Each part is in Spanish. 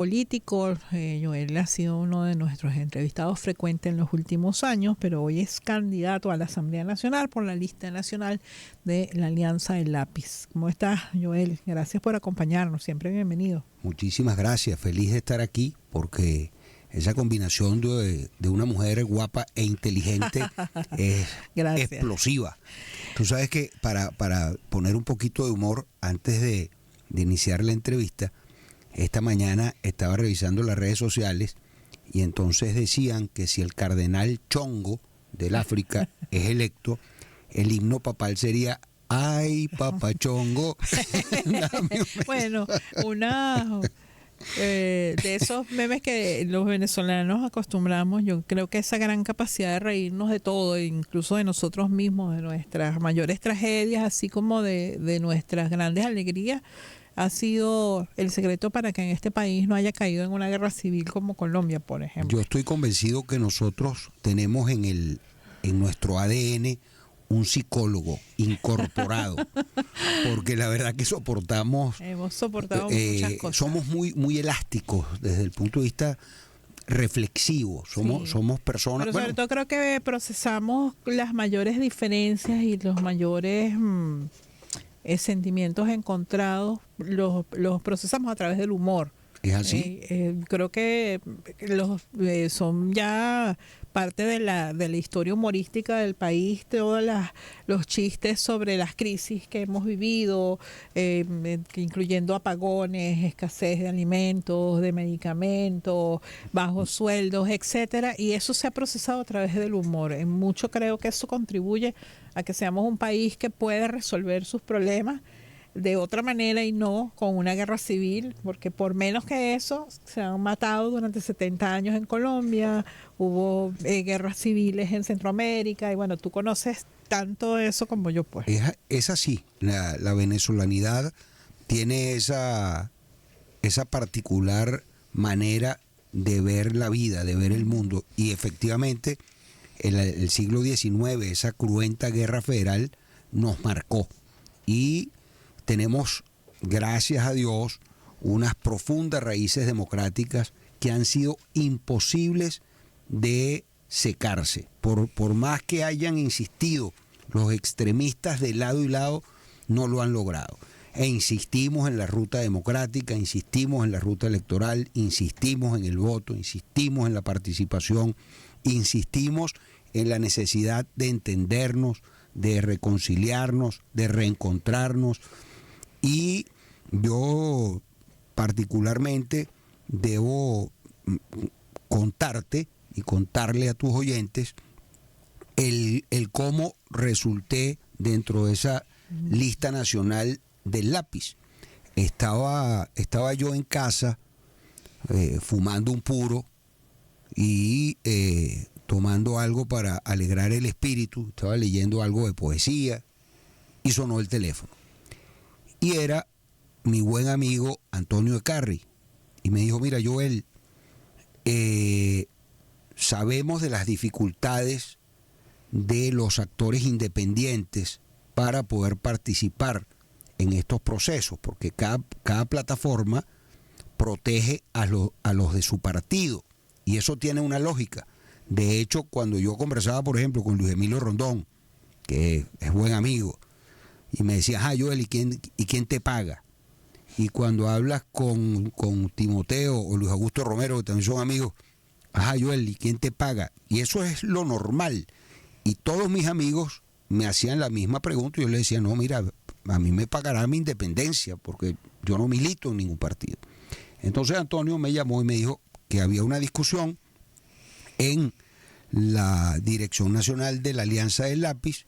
político. Joel ha sido uno de nuestros entrevistados frecuentes en los últimos años, pero hoy es candidato a la Asamblea Nacional por la lista nacional de la Alianza del Lápiz. ¿Cómo estás, Joel? Gracias por acompañarnos, siempre bienvenido. Muchísimas gracias, feliz de estar aquí porque esa combinación de una mujer guapa e inteligente es explosiva. Tú sabes que para poner un poquito de humor antes de iniciar la entrevista, esta mañana estaba revisando las redes sociales y entonces decían que si el cardenal Chongo del África es electo, el himno papal sería "Ay, Papa Chongo". Bueno, de esos memes que los venezolanos acostumbramos, yo creo que esa gran capacidad de reírnos de todo, incluso de nosotros mismos, de nuestras mayores tragedias, así como de nuestras grandes alegrías, ha sido el secreto para que en este país no haya caído en una guerra civil como Colombia, por ejemplo. Yo estoy convencido que nosotros tenemos en nuestro ADN un psicólogo incorporado, porque la verdad que hemos soportado muchas cosas. Somos muy elásticos desde el punto de vista reflexivo, somos personas. Pero sobre todo creo que procesamos las mayores diferencias y los mayores sentimientos encontrados, los procesamos a través del humor. ¿Es así? Creo que son ya parte de la historia humorística del país, todos los chistes sobre las crisis que hemos vivido, incluyendo apagones, escasez de alimentos, de medicamentos, bajos sueldos, etcétera, y eso se ha procesado a través del humor. En mucho creo que eso contribuye a que seamos un país que puede resolver sus problemas de otra manera y no con una guerra civil, porque por menos que eso se han matado durante 70 años en Colombia, hubo guerras civiles en Centroamérica, y bueno, tú conoces tanto eso como yo, pues. Es así, la venezolanidad tiene esa particular manera de ver la vida, de ver el mundo, y efectivamente el siglo XIX, esa cruenta guerra federal nos marcó, y tenemos, gracias a Dios, unas profundas raíces democráticas que han sido imposibles de secarse. Por más que hayan insistido, los extremistas de lado y lado no lo han logrado. E insistimos en la ruta democrática, insistimos en la ruta electoral, insistimos en el voto, insistimos en la participación, insistimos en la necesidad de entendernos, de reconciliarnos, de reencontrarnos. Y yo particularmente debo contarte y contarle a tus oyentes el cómo resulté dentro de esa lista nacional del lápiz. Estaba yo en casa fumando un puro y tomando algo para alegrar el espíritu, estaba leyendo algo de poesía y sonó el teléfono. Y era mi buen amigo Antonio Ecarri. Y me dijo, mira, Joel, sabemos de las dificultades de los actores independientes para poder participar en estos procesos, porque cada plataforma protege a los de su partido. Y eso tiene una lógica. De hecho, cuando yo conversaba, por ejemplo, con Luis Emilio Rondón, que es buen amigo, y me decía, Joel, ¿y quién te paga? Y cuando hablas con Timoteo o Luis Augusto Romero, que también son amigos, Joel, ¿y quién te paga? Y eso es lo normal. Y todos mis amigos me hacían la misma pregunta y yo les decía, no, mira, a mí me pagará mi independencia, porque yo no milito en ningún partido. Entonces Antonio me llamó y me dijo que había una discusión en la Dirección Nacional de la Alianza del Lápiz,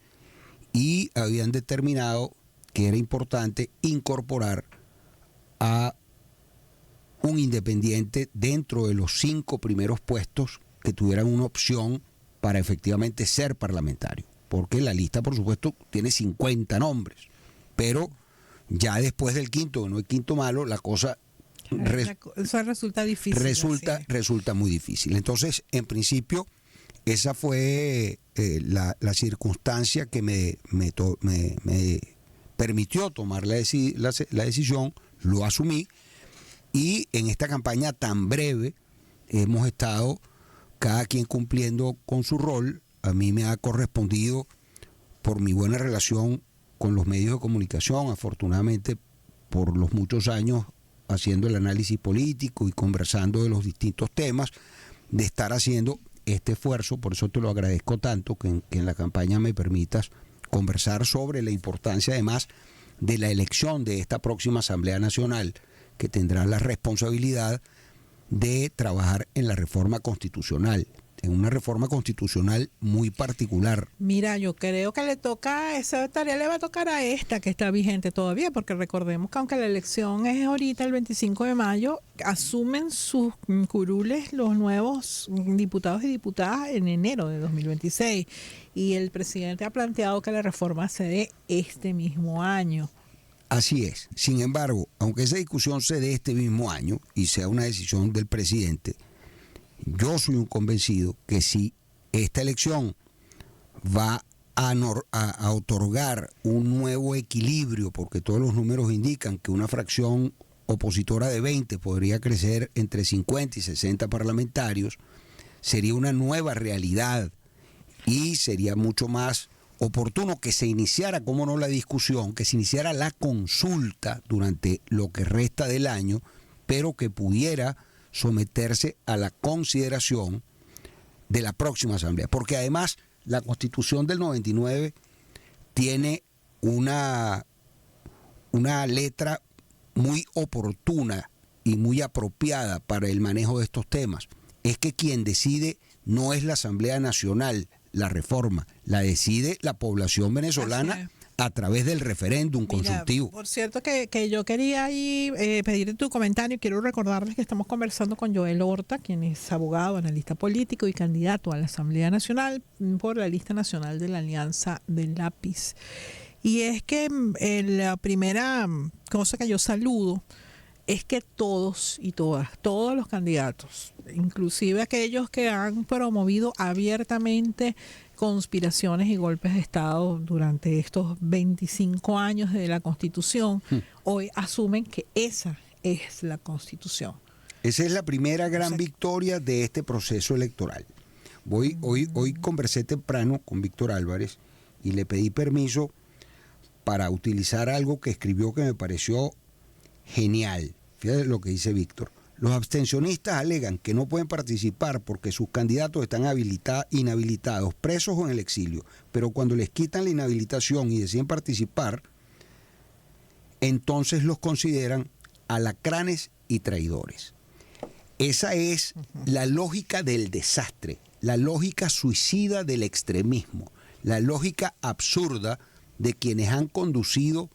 y habían determinado que era importante incorporar a un independiente dentro de los 5 primeros puestos que tuvieran una opción para efectivamente ser parlamentario. Porque la lista, por supuesto, tiene 50 nombres, pero ya después del quinto, no el quinto malo, la cosa eso resulta difícil. Resulta muy difícil. Entonces, en principio, esa fue la circunstancia que me permitió tomar la decisión, lo asumí, Y en esta campaña tan breve hemos estado cada quien cumpliendo con su rol. A mí me ha correspondido, por mi buena relación con los medios de comunicación, afortunadamente por los muchos años haciendo el análisis político y conversando de los distintos temas, de estar haciendo este esfuerzo. Por eso te lo agradezco tanto que en la campaña me permitas conversar sobre la importancia además de la elección de esta próxima Asamblea Nacional, que tendrá la responsabilidad de trabajar en la reforma constitucional, en una reforma constitucional muy particular. Mira, yo creo que esa tarea le va a tocar a esta que está vigente todavía, porque recordemos que aunque la elección es ahorita el 25 de mayo, asumen sus curules los nuevos diputados y diputadas en enero de 2026. Y el presidente ha planteado que la reforma se dé este mismo año. Así es. Sin embargo, aunque esa discusión se dé este mismo año y sea una decisión del presidente, yo soy un convencido que si esta elección va a otorgar un nuevo equilibrio, porque todos los números indican que una fracción opositora de 20 podría crecer entre 50 y 60 parlamentarios, sería una nueva realidad y sería mucho más oportuno que se iniciara, como no, la discusión, que se iniciara la consulta durante lo que resta del año, pero que pudiera someterse a la consideración de la próxima Asamblea. Porque además la Constitución del 99 tiene una letra muy oportuna y muy apropiada para el manejo de estos temas. Es que quien decide no es la Asamblea Nacional, la reforma, la decide la población venezolana a través del referéndum consultivo. Por cierto que yo quería ahí pedirte tu comentario. Quiero recordarles que estamos conversando con Joel Horta, quien es abogado, analista político y candidato a la Asamblea Nacional por la lista nacional de la Alianza del Lápiz. Y es que la primera cosa que yo saludo es que todos y todas, todos los candidatos, inclusive aquellos que han promovido abiertamente conspiraciones y golpes de Estado durante estos 25 años de la Constitución, hoy asumen que esa es la Constitución. Esa es la primera gran victoria de este proceso electoral. Hoy conversé temprano con Víctor Álvarez y le pedí permiso para utilizar algo que escribió que me pareció genial. Fíjate lo que dice Víctor. Los abstencionistas alegan que no pueden participar porque sus candidatos están inhabilitados, presos o en el exilio. Pero cuando les quitan la inhabilitación y deciden participar, entonces los consideran alacranes y traidores. Esa es la lógica del desastre, la lógica suicida del extremismo, la lógica absurda de quienes han conducido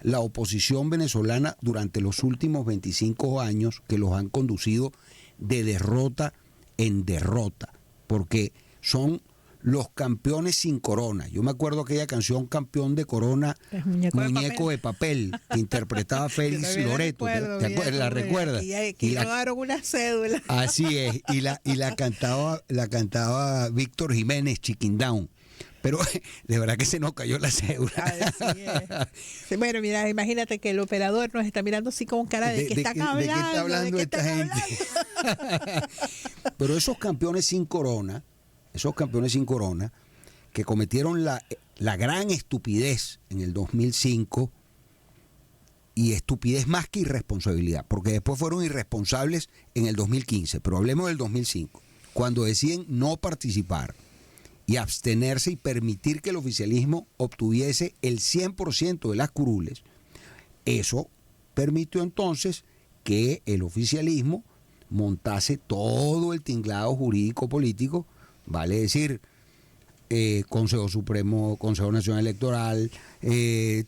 la oposición venezolana durante los últimos 25 años, que los han conducido de derrota en derrota, porque son los campeones sin corona. Yo me acuerdo aquella canción Campeón de Corona, Muñeco de papel, que interpretaba Félix Loreto. ¿La recuerdas? Y robaron una cédula. Así es, y la cantaba Víctor Jiménez, Chiquindown. Pero de verdad que se nos cayó la cédula. Así es. Sí, bueno, mira, imagínate que el operador nos está mirando así con cara de que están hablando. ¿De qué está hablando esta gente? Pero esos campeones sin corona, que cometieron la gran estupidez en el 2005, y estupidez más que irresponsabilidad, porque después fueron irresponsables en el 2015, pero hablemos del 2005, cuando deciden no participar y abstenerse y permitir que el oficialismo obtuviese el 100% de las curules. Eso permitió entonces que el oficialismo montase todo el tinglado jurídico político, vale decir, Consejo Supremo, Consejo Nacional Electoral,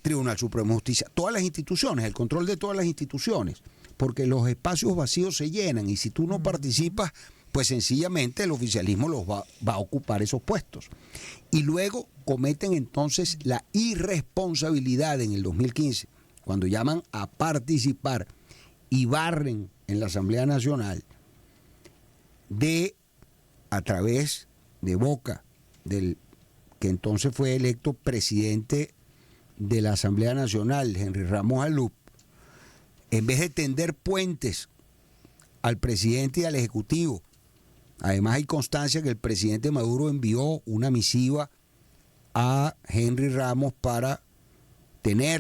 Tribunal Supremo de Justicia, todas las instituciones, el control de todas las instituciones, porque los espacios vacíos se llenan y si tú no participas, pues sencillamente el oficialismo va a ocupar esos puestos. Y luego cometen entonces la irresponsabilidad en el 2015, cuando llaman a participar y barren en la Asamblea Nacional a través de boca del que entonces fue electo presidente de la Asamblea Nacional, Henry Ramos Alup, en vez de tender puentes al presidente y al Ejecutivo. Además hay constancia que el presidente Maduro envió una misiva a Henry Ramos para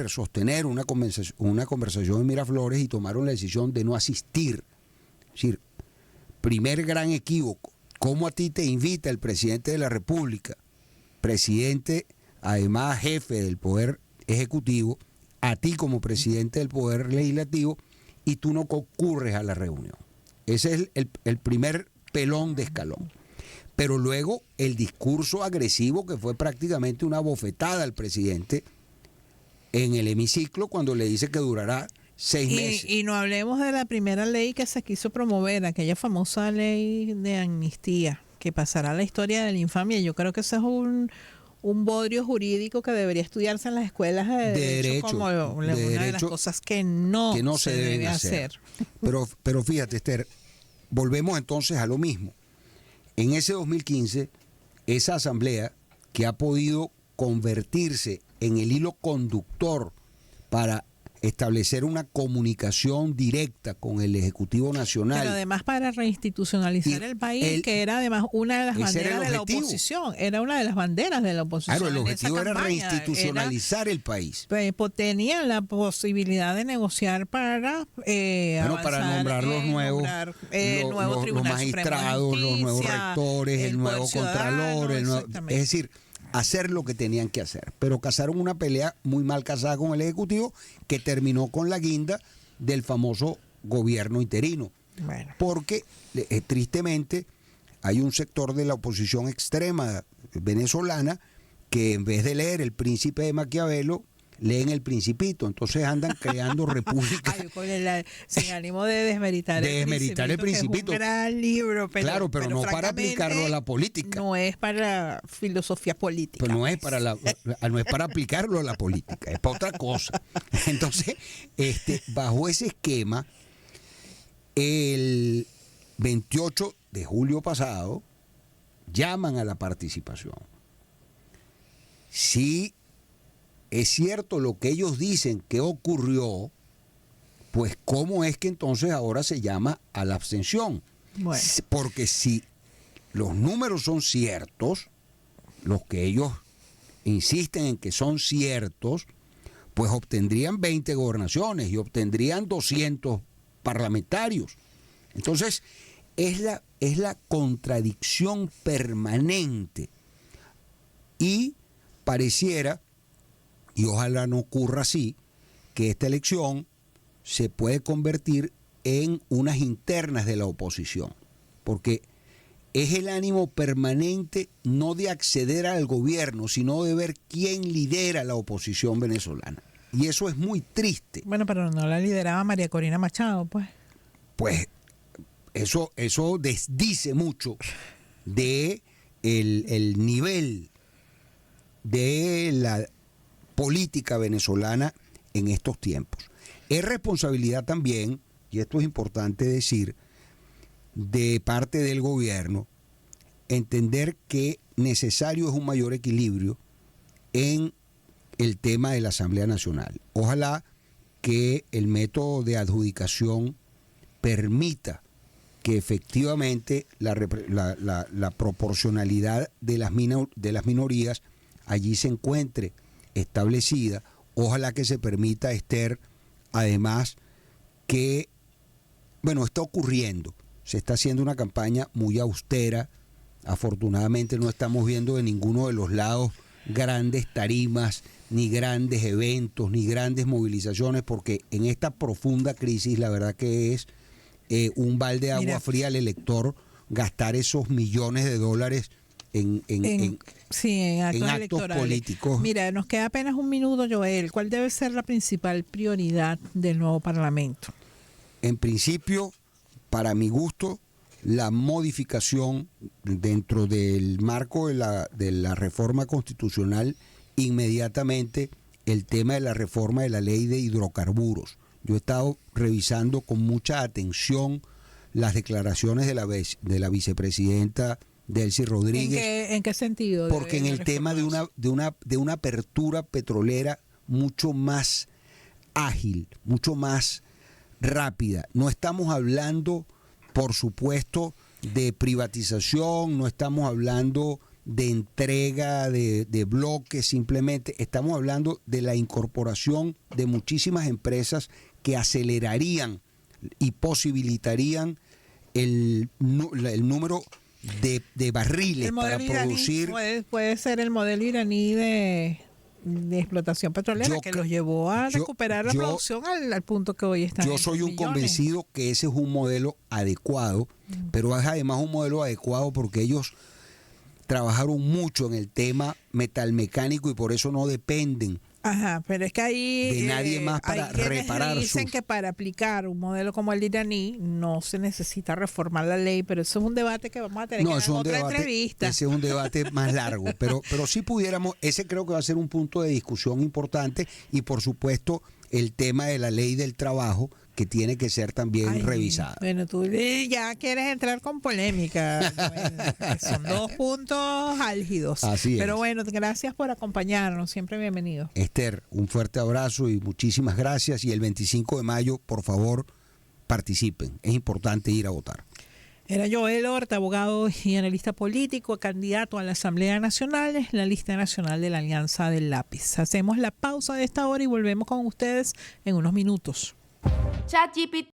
sostener una conversación en Miraflores, y tomaron la decisión de no asistir. Es decir, primer gran equívoco. ¿Cómo a ti te invita el presidente de la República, presidente, además jefe del Poder Ejecutivo, a ti como presidente del Poder Legislativo, y tú no concurres a la reunión? Ese es el primer pelón de escalón. Pero luego el discurso agresivo, que fue prácticamente una bofetada al presidente en el hemiciclo, cuando le dice que durará 6 meses. Y no hablemos de la primera ley que se quiso promover, aquella famosa ley de amnistía, que pasará a la historia de la infamia. Yo creo que ese es un bodrio jurídico que debería estudiarse en las escuelas de derecho como una de las cosas que no se debe hacer. Pero fíjate, Esther, volvemos entonces a lo mismo. En ese 2015, esa asamblea, que ha podido convertirse en el hilo conductor para establecer una comunicación directa con el Ejecutivo Nacional. Pero además para reinstitucionalizar el país, que era además una de las banderas de la oposición. Era una de las banderas de la oposición. Claro, el objetivo era reinstitucionalizar el país. Tenían la posibilidad de negociar para para nombrar los nuevos los magistrados, los nuevos rectores, el nuevo contralor. Es decir, hacer lo que tenían que hacer. Pero cazaron una pelea muy mal casada con el Ejecutivo, que terminó con la guinda del famoso gobierno interino. Bueno. Porque, tristemente, hay un sector de la oposición extrema venezolana que, en vez de leer El Príncipe de Maquiavelo, leen El Principito. Entonces andan creando repúblicas. Sin ánimo de desmeritar el Principito. Es un gran libro, pero no para aplicarlo a la política. No es para filosofía política. Pero no es para aplicarlo a la política, es para otra cosa. Entonces, bajo ese esquema, el 28 de julio pasado llaman a la participación. Si es cierto lo que ellos dicen que ocurrió, pues ¿cómo es que entonces ahora se llama a la abstención? Bueno. Porque si los números son ciertos, los que ellos insisten en que son ciertos, pues obtendrían 20 gobernaciones y obtendrían 200 parlamentarios. Entonces, es la contradicción permanente. Y pareciera, y ojalá no ocurra así, que esta elección se puede convertir en unas internas de la oposición, porque es el ánimo permanente no de acceder al gobierno, sino de ver quién lidera la oposición venezolana. Y eso es muy triste. Bueno, pero no la lideraba María Corina Machado, pues. Pues eso desdice mucho de el nivel de la política venezolana en estos tiempos. Es responsabilidad también, y esto es importante decir, de parte del gobierno, entender que necesario es un mayor equilibrio en el tema de la Asamblea Nacional. Ojalá que el método de adjudicación permita que efectivamente la proporcionalidad de las minorías allí se encuentre establecida. Ojalá que se permita, Esther, además, que, está ocurriendo, se está haciendo una campaña muy austera. Afortunadamente no estamos viendo de ninguno de los lados grandes tarimas, ni grandes eventos, ni grandes movilizaciones, porque en esta profunda crisis la verdad que es un balde de agua fría al elector gastar esos millones de dólares en actos políticos. Mira, nos queda apenas un minuto, Joel. ¿Cuál debe ser la principal prioridad del nuevo Parlamento? En principio, para mi gusto, la modificación dentro del marco de la reforma constitucional, inmediatamente el tema de la reforma de la ley de hidrocarburos. Yo he estado revisando con mucha atención las declaraciones de la vicepresidenta Delcy Rodríguez. ¿En qué sentido? Porque en el tema de una apertura petrolera mucho más ágil, mucho más rápida. No estamos hablando por supuesto, de privatización, no estamos hablando de entrega de bloques, simplemente estamos hablando de la incorporación de muchísimas empresas que acelerarían y posibilitarían el número de barriles para producir. Puede ser el modelo iraní de explotación petrolera que los llevó a recuperar la producción al punto que hoy está. Yo soy un convencido que ese es un modelo adecuado, pero es además un modelo adecuado porque ellos trabajaron mucho en el tema metalmecánico y por eso no dependen pero es que ahí de nadie más para reparar. Dicen que para aplicar un modelo como el iraní no se necesita reformar la ley, pero eso es un debate que vamos a tener que dar en otra entrevista. Ese es un debate más largo, pero sí pudiéramos, ese creo que va a ser un punto de discusión importante y por supuesto el tema de la ley del trabajo que tiene que ser también revisada. Bueno, tú ya quieres entrar con polémica. Bueno, son dos puntos álgidos. Así es. Pero bueno, gracias por acompañarnos. Siempre bienvenido. Esther, un fuerte abrazo y muchísimas gracias. Y el 25 de mayo, por favor, participen. Es importante ir a votar. Era Joel Horta, abogado y analista político, candidato a la Asamblea Nacional, en la lista nacional de la Alianza del Lápiz. Hacemos la pausa de esta hora y volvemos con ustedes en unos minutos. ChatGPT